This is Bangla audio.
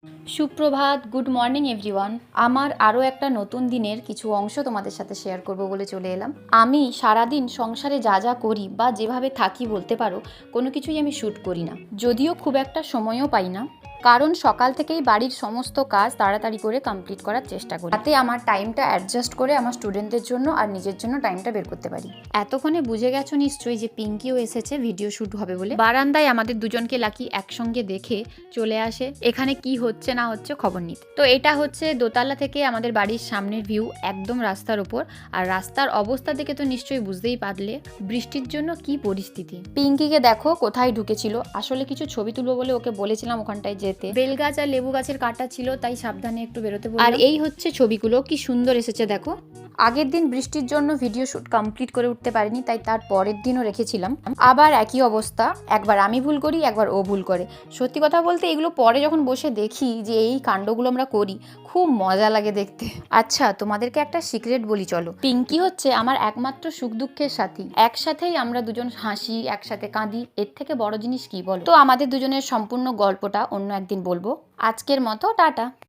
সুপ্রভাত, গুড মর্নিং এভরিওয়ান। আমার আরও একটা নতুন দিনের কিছু অংশ তোমাদের সাথে শেয়ার করব বলে চলে এলাম। আমি সারাদিন সংসারে যা যা করি বা যেভাবে থাকি বলতে পারো, কোনো কিছুই আমি শ্যুট করি না, যদিও খুব একটা সময়ও পাই না, কারণ সকাল থেকেই বাড়ির সমস্ত কাজ তাড়াতাড়ি করে কমপ্লিট করার চেষ্টা করি, তাতে আমার টাইমটা অ্যাডজাস্ট করে আমার স্টুডেন্টদের জন্য আর নিজের জন্য টাইমটা বের করতে পারি। এতক্ষণে বুঝে গেছো নিশ্চয়ই যে পিঙ্কিও এসেছে ভিডিও শ্যুট হবে বলে। বারান্দায় আমাদের দুজনকে লাকি একসঙ্গে দেখে চলে আসে এখানে কি হচ্ছে না হচ্ছে খবর নিতে। তো এটা হচ্ছে দোতলা থেকে আমাদের বাড়ির সামনের ভিউ, একদম রাস্তার ওপর। আর রাস্তার অবস্থা দেখে তো নিশ্চয়ই বুঝতেই পারলে বৃষ্টির জন্য কি পরিস্থিতি। পিঙ্কিকে দেখো কোথায় ঢুকেছিল, আসলে কিছু ছবি তুলবো বলে ওকে বলেছিলাম ওখানটায় যেতে। বেল গাছ আর লেবু গাছের কাটা ছিল, তাই সাবধানে একটু বেরোতে বললাম। আর এই হচ্ছে ছবিগুলো, কি সুন্দর এসেছে দেখো। আগের দিন বৃষ্টির জন্য ভিডিও শ্যুট কমপ্লিট করে উঠতে পারিনি, তাই তার পরের দিনও রেখেছিলাম। আবার একই অবস্থা, একবার আমি ভুল করি একবার ও ভুল করে। সত্যি কথা বলতে এগুলো পরে যখন বসে দেখি যে এই কাণ্ডগুলো আমরা করি, খুব মজা লাগে দেখতে। আচ্ছা, তোমাদেরকে একটা সিক্রেট বলি চলো। পিঙ্কি হচ্ছে আমার একমাত্র সুখ দুঃখের সাথী, একসাথেই আমরা দুজন হাসি, একসাথে কাঁদি, এর থেকে বড় জিনিস কি বলো। তো আমাদের দুজনের সম্পূর্ণ গল্পটা অন্য একদিন বলবো। আজকের মতো টাটা।